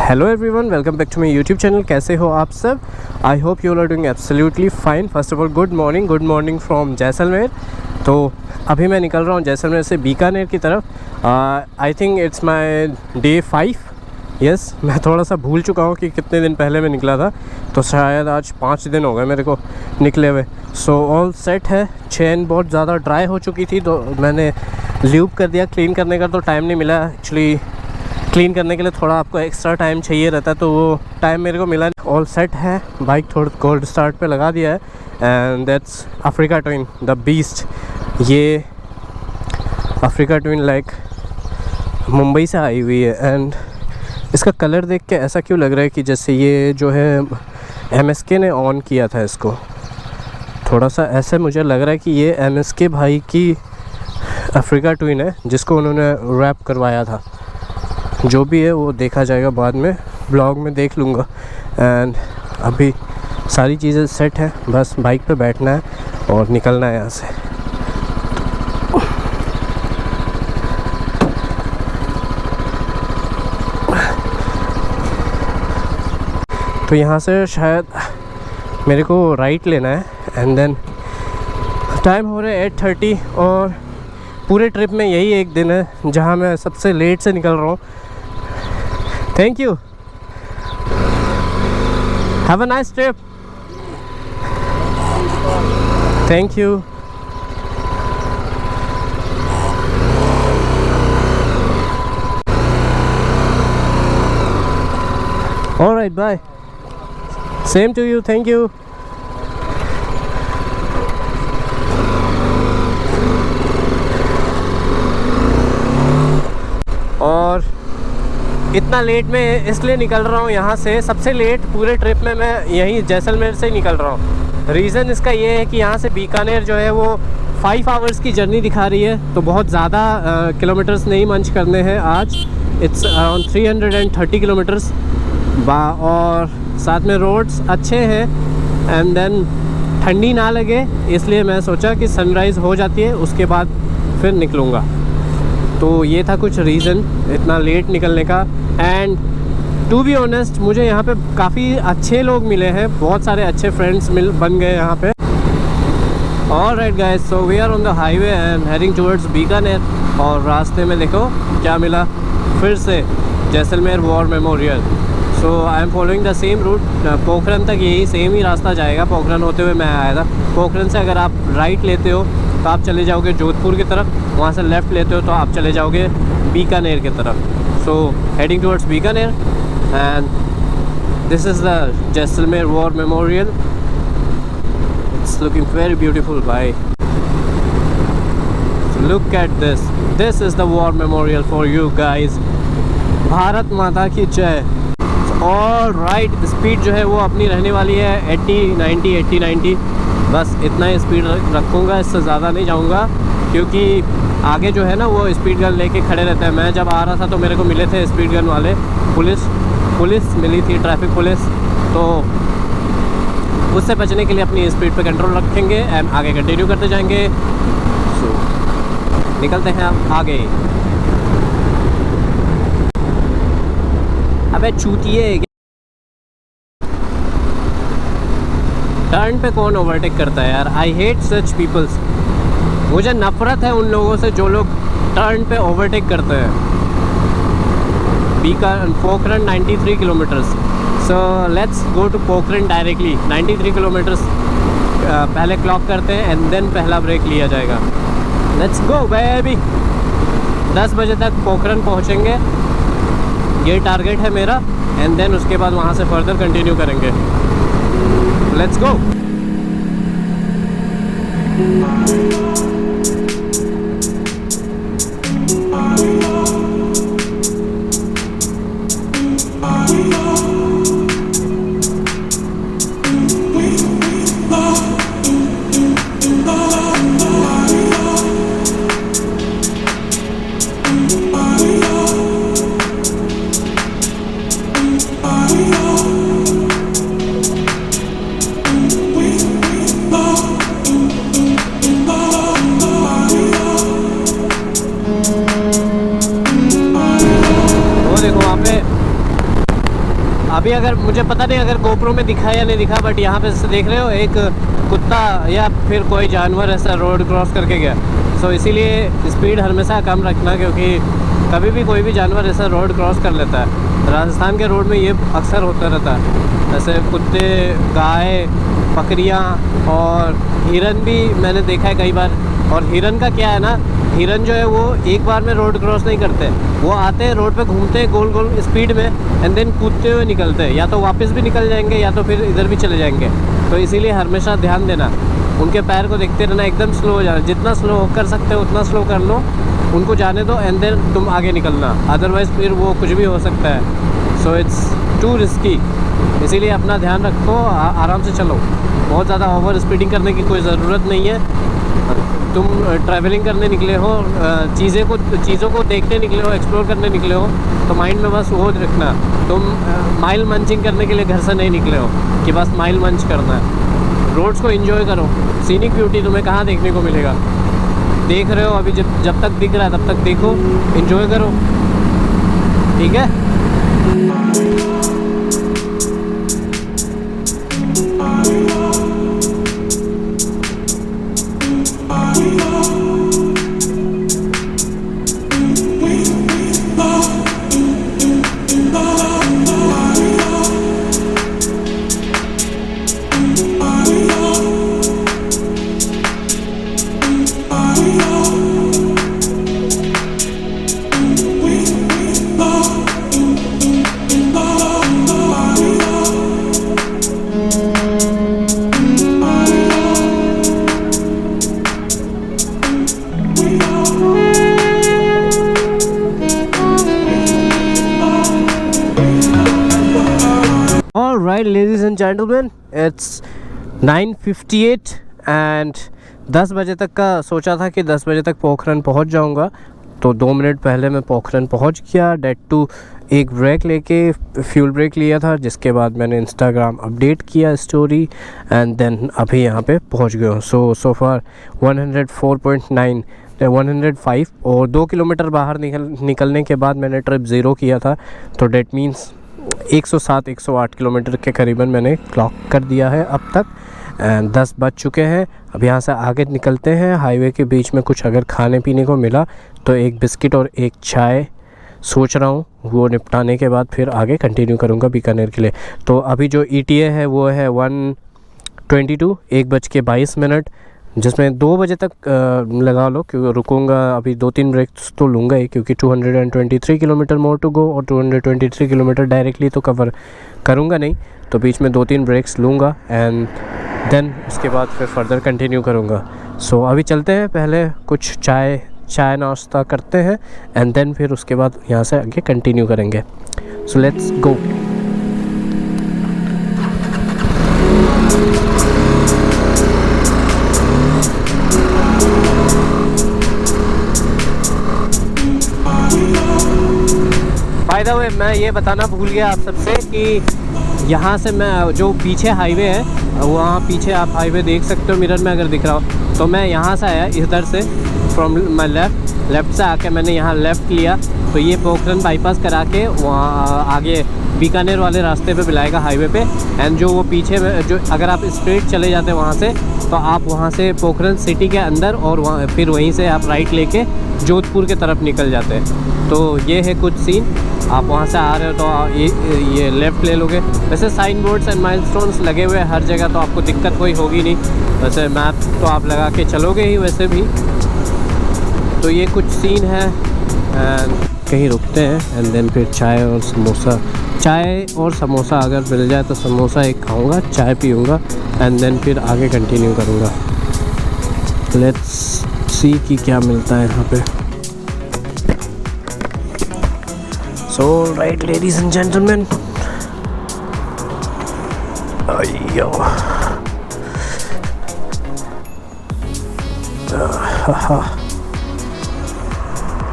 Hello everyone, welcome back to my YouTube channel. कैसे हो आप सब? I hope you are doing absolutely fine. First of all good morning from Jaisalmer. तो अभी मैं निकल रहा हूँ जैसलमेर से बीकानेर की तरफ। I think it's my day 5। Yes, मैं थोड़ा सा भूल चुका हूँ कि कितने दिन पहले मैं निकला था, तो शायद आज 5 दिन हो गए मेरे को निकले हुए। सो ऑल सेट है। चेन बहुत ज़्यादा ड्राई हो चुकी थी तो मैंने ल्यूब कर दिया। क्लीन करने का तो टाइम नहीं मिला एक्चुअली। क्लीन करने के लिए थोड़ा आपको एक्स्ट्रा टाइम चाहिए रहता है, तो वो टाइम मेरे को मिला। ऑल सेट है, बाइक थोड़ा कोल्ड स्टार्ट पे लगा दिया है। And that's Africa twin the beast. ये अफ्रीका ट्विन लाइक मुंबई से आई हुई है। एंड इसका कलर देख के ऐसा क्यों लग रहा है कि जैसे ये जो है MSK ने ऑन किया था इसको। थोड़ा सा ऐसे मुझे लग रहा है कि ये MSK भाई की अफ्रीका ट्विन है जिसको उन्होंने रैप करवाया था। जो भी है वो देखा जाएगा बाद में, ब्लॉग में देख लूँगा। एंड अभी सारी चीज़ें सेट हैं, बस बाइक पे बैठना है और निकलना है यहाँ से। तो यहाँ से शायद मेरे को राइट लेना है। एंड देन टाइम हो रहा है 8:30 और पूरे ट्रिप में यही एक दिन है जहाँ मैं सबसे लेट से निकल रहा हूँ। Thank you, have a nice trip. Thank you. Alright, bye. Same to you, thank you. और इतना लेट में इसलिए निकल रहा हूँ यहाँ से, सबसे लेट पूरे ट्रिप में मैं यहीं जैसलमेर से ही निकल रहा हूँ। रीज़न इसका ये है कि यहाँ से बीकानेर जो है वो 5 आवर्स की जर्नी दिखा रही है, तो बहुत ज़्यादा किलोमीटर्स नहीं मंच करने हैं आज। It's around 330 kilometres. और साथ में रोड्स अच्छे हैं। एंड देन ठंडी ना लगे इसलिए मैं सोचा कि सनराइज़ हो जाती है उसके बाद फिर निकलूँगा। तो ये था कुछ रीज़न इतना लेट निकलने का। एंड टू बी ऑनेस्ट मुझे यहाँ पे काफ़ी अच्छे लोग मिले हैं, बहुत सारे अच्छे फ्रेंड्स बन गए यहाँ पे। Alright guys, so we are on the highway and heading towards Bikaner. और रास्ते में देखो क्या मिला, फिर से Jaisalmer war memorial. So I am following the same route. Pokhran तक यही सेम ही रास्ता जाएगा। पोखरन होते हुए मैं आया था। पोखरन से अगर आप राइट लेते हो तो आप चले जाओगे जोधपुर की तरफ, वहाँ से लेफ़्ट लेते हो तो आप चले जाओगे बीकानेर की तरफ। So heading towards Bikaner and this is the Jaisalmer war memorial. It's looking very beautiful भाई। Look at this is the war memorial for you guys. Bharat Mata की जय। और राइट, स्पीड जो है वो अपनी रहने वाली है 80-90। बस इतना ही स्पीड रखूँगा, इससे ज़्यादा नहीं जाऊँगा क्योंकि आगे जो है ना वो स्पीड गन लेके खड़े रहते हैं। मैं जब आ रहा था तो मेरे को मिले थे स्पीड गन वाले, पुलिस मिली थी, ट्रैफिक पुलिस। तो उससे बचने के लिए अपनी स्पीड पे कंट्रोल रखेंगे एंड आगे कंटिन्यू करते जाएंगे। सो निकलते हैं हम आगे। अबे चूतिए, टर्न पे कौन ओवरटेक करता है यार? I hate such peoples. मुझे नफरत है उन लोगों से जो लोग टर्न पे ओवरटेक करते हैं। Pokhran 93 kilometres. So let's go to Pokhran directly. 93 kilometres पहले क्लॉक करते हैं एंड देन पहला ब्रेक लिया जाएगा। Let's go baby. 10 बजे तक पोखरन पहुँचेंगे, ये टारगेट है मेरा। एंड देन उसके बाद वहाँ से फर्दर कंटिन्यू करेंगे। Let's go. अभी अगर मुझे पता नहीं अगर GoPro में दिखा या नहीं दिखा, बट यहाँ पे देख रहे हो एक कुत्ता या फिर कोई जानवर ऐसा रोड क्रॉस करके गया। सो इसीलिए स्पीड हमेशा कम रखना, क्योंकि कभी भी कोई भी जानवर ऐसा रोड क्रॉस कर लेता है। राजस्थान के रोड में ये अक्सर होता रहता है, ऐसे कुत्ते, गाय, बकरियाँ और हिरन भी मैंने देखा है कई बार। और हिरन का क्या है ना, हिरन जो है वो एक बार में रोड क्रॉस नहीं करते, वो आते हैं रोड पे, घूमते हैं गोल गोल स्पीड में, एंड देन कूदते हुए निकलते हैं, या तो वापस भी निकल जाएंगे या तो फिर इधर भी चले जाएंगे। तो इसीलिए हमेशा ध्यान देना, उनके पैर को देखते रहना, एकदम स्लो हो जाना, जितना स्लो कर सकते हो उतना स्लो कर लो, उनको जाने दो, एंड देन तुम आगे निकलना, अदरवाइज़ फिर वो कुछ भी हो सकता है। सो इट्स टू रिस्की, इसीलिए अपना ध्यान रखो, आराम से चलो, बहुत ज़्यादा ओवर स्पीडिंग करने की कोई ज़रूरत नहीं है। तुम ट्रैवलिंग करने निकले हो, चीज़ों को देखने निकले हो, एक्सप्लोर करने निकले हो, तो माइंड में बस वो रखना, तुम माइल मंचिंग करने के लिए घर से नहीं निकले हो कि बस माइल मंच करना है। रोड्स को एंजॉय करो, सीनिक ब्यूटी तुम्हें कहाँ देखने को मिलेगा। देख रहे हो अभी, जब तक दिख रहा है तब तक देखो, एंजॉय करो, ठीक है। Alright ladies and gentlemen, it's 9:58 and 10 बजे तक का सोचा था कि 10 बजे तक पोखरन पहुंच जाऊंगा, तो 2 मिनट पहले मैं पोखरन पहुंच गया। डेट टू एक ब्रेक लेके फ्यूल ब्रेक लिया था, जिसके बाद मैंने इंस्टाग्राम अपडेट किया स्टोरी, एंड देन अभी यहाँ पे पहुंच गया हूँ। सो फार 104.9 105 और 2 किलोमीटर बाहर निकलने के बाद मैंने ट्रिप ज़ीरो किया था, तो डेट मीन्स 107-108 किलोमीटर के करीबन मैंने क्लॉक कर दिया है अब तक। एंड 10 बज चुके हैं, अब यहाँ से आगे निकलते हैं। हाईवे के बीच में कुछ अगर खाने पीने को मिला तो एक बिस्किट और एक चाय सोच रहा हूँ, वो निपटाने के बाद फिर आगे कंटिन्यू करूँगा बीकानेर के लिए। तो अभी जो ETA है वो है 1:22, 1:22, जिसमें 2 बजे तक लगा लो, क्योंकि रुकूंगा अभी 2-3 ब्रेक्स तो लूँगा ही, क्योंकि 223 किलोमीटर मोर टू गो, और 223 किलोमीटर डायरेक्टली तो कवर करूँगा नहीं, तो बीच में 2-3 ब्रेक्स लूँगा, एंड देन उसके बाद फिर फर्दर कंटिन्यू करूँगा। सो अभी चलते हैं, पहले कुछ चाय नाश्ता करते हैं, एंड देन फिर उसके बाद यहाँ से आगे कंटिन्यू करेंगे। सो let's go. By the way मैं ये बताना भूल गया आप सबसे कि यहाँ से मैं जो पीछे हाईवे है, वहाँ पीछे आप हाईवे देख सकते हो मिरर में अगर दिख रहा हो, तो मैं यहाँ से आया इधर से, फ्रॉम माई लेफ़्ट से आके मैंने यहाँ लेफ़्ट लिया, तो ये पोखरन बाईपास करा के वहाँ आगे बीकानेर वाले रास्ते पे बुलाएगा हाईवे पे। एंड जो वो पीछे जो अगर आप स्ट्रेट चले जाते वहाँ से, तो आप वहाँ से पोखरन सिटी के अंदर, और वहाँ फिर वहीं से आप राइट लेके जोधपुर के तरफ निकल जाते हैं। तो ये है कुछ सीन, आप वहाँ से आ रहे हो तो ये लेफ़्ट ले लोगे। वैसे साइन बोर्ड्स एंड माइलस्टोन्स लगे हुए हैं हर जगह, तो आपको दिक्कत कोई होगी नहीं। वैसे मैप तो आप लगा के चलोगे ही वैसे भी। तो ये कुछ सीन है, एंड कहीं रुकते हैं, एंड देन फिर चाय और समोसा अगर मिल जाए तो समोसा एक खाऊंगा, चाय पीऊँगा, एंड देन फिर आगे कंटिन्यू करूँगा। लेट्स सी कि क्या मिलता है यहाँ पे। So right ladies and gentlemen, ayyo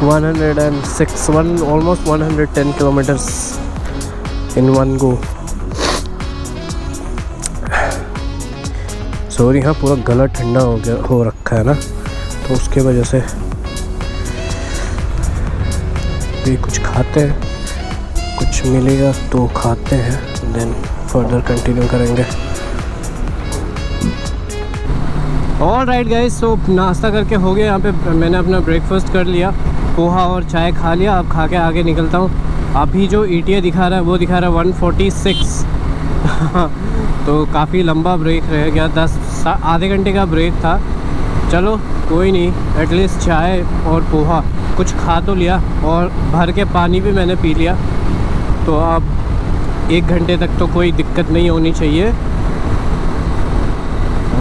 106 almost 110 kilometers in one go। Sorry हाँ, पूरा गला ठंडा हो रखा है ना, तो उसके वजह से भी कुछ खाते हैं, कुछ मिलेगा तो खाते हैं, देन फर्दर कंटिन्यू करेंगे। ऑल राइट गाइस, सो नाश्ता करके हो गया। यहाँ पे मैंने अपना ब्रेकफास्ट कर लिया, पोहा और चाय खा लिया। अब खा के आगे निकलता हूँ। अभी जो ETA दिखा रहा है वो दिखा रहा है 146 तो काफ़ी लंबा ब्रेक रह गया, आधे घंटे का ब्रेक था। चलो कोई नहीं, एटलीस्ट चाय और पोहा कुछ खा तो लिया, और भर के पानी भी मैंने पी लिया। तो अब 1 घंटे तक तो कोई दिक्कत नहीं होनी चाहिए।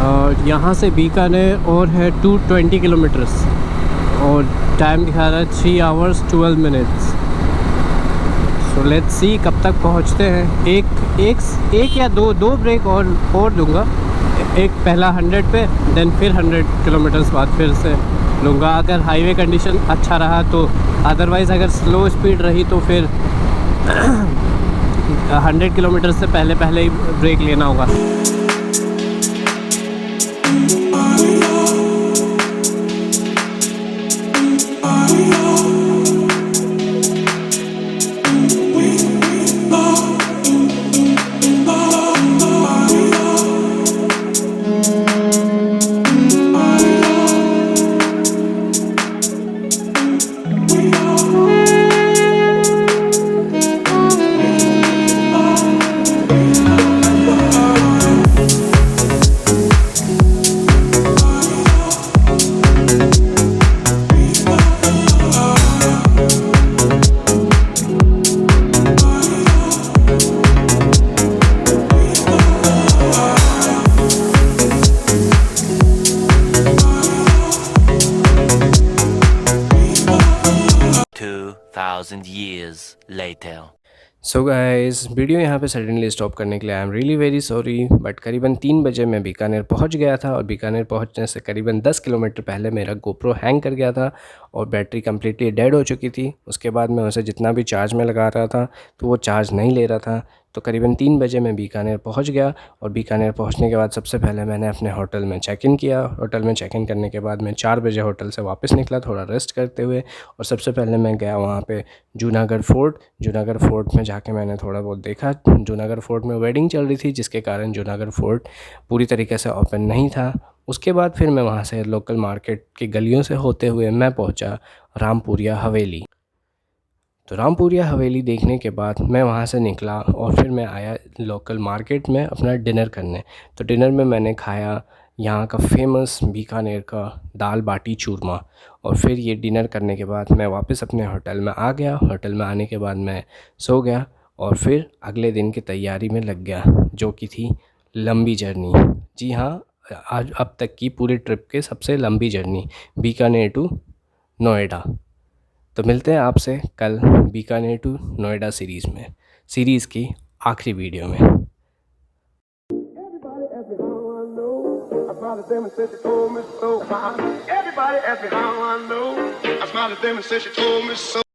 और यहाँ से बीकानेर और है 220 किलोमीटर्स, और टाइम दिखा रहा है 3 hours 12 minutes. So let's see कब तक पहुँचते हैं। एक या दो ब्रेक और दूंगा। एक पहला 100 पे, देन फिर 100 किलोमीटर्स बाद फिर से लूँगा, अगर हाईवे कंडीशन अच्छा रहा तो। अदरवाइज़ अगर स्लो स्पीड रही तो फिर 100 किलोमीटर से पहले ही ब्रेक लेना होगा। years later. So guys, video यहाँ पे सडनली स्टॉप करने के लिए I am really very sorry, but करीबन 3 बजे मैं बीकानेर पहुँच गया था, और बीकानेर पहुँचने से करीबन 10 किलोमीटर पहले मेरा गोप्रो हैंग कर गया था और बैटरी कम्प्लीटली डेड हो चुकी थी। उसके बाद मैं उसे जितना भी चार्ज में लगा रहा था तो वो चार्ज नहीं ले रहा था। तो करीबन 3 बजे मैं बीकानेर पहुंच गया, और बीकानेर पहुंचने के बाद सबसे पहले मैंने अपने होटल में चेक इन किया। होटल में चेक इन करने के बाद मैं 4 बजे होटल से वापस निकला, थोड़ा रेस्ट करते हुए। और सबसे पहले मैं गया वहां पे जूनागढ़ फोर्ट में जाके मैंने थोड़ा बहुत देखा। जूनागढ़ फोर्ट में वेडिंग चल रही थी, जिसके कारण जूनागढ़ फोर्ट पूरी तरीके से ओपन नहीं था। उसके बाद फिर मैं वहाँ से लोकल मार्केट की गलियों से होते हुए मैं पहुँचा रामपुरिया हवेली। तो रामपुरिया हवेली देखने के बाद मैं वहाँ से निकला, और फिर मैं आया लोकल मार्केट में अपना डिनर करने। तो डिनर में मैंने खाया यहाँ का फेमस बीकानेर का दाल बाटी चूरमा। और फिर ये डिनर करने के बाद मैं वापस अपने होटल में आ गया। होटल में आने के बाद मैं सो गया, और फिर अगले दिन की तैयारी में लग गया, जो कि थी लंबी जर्नी। जी हाँ, आज अब तक की पूरी ट्रिप के सबसे लंबी जर्नी, बीकानेर टू नोएडा। तो मिलते हैं आपसे कल बीकानेर टू नोएडा सीरीज़ की आखिरी वीडियो में। Everybody asked me how I know. I smiled at them and said she told me so.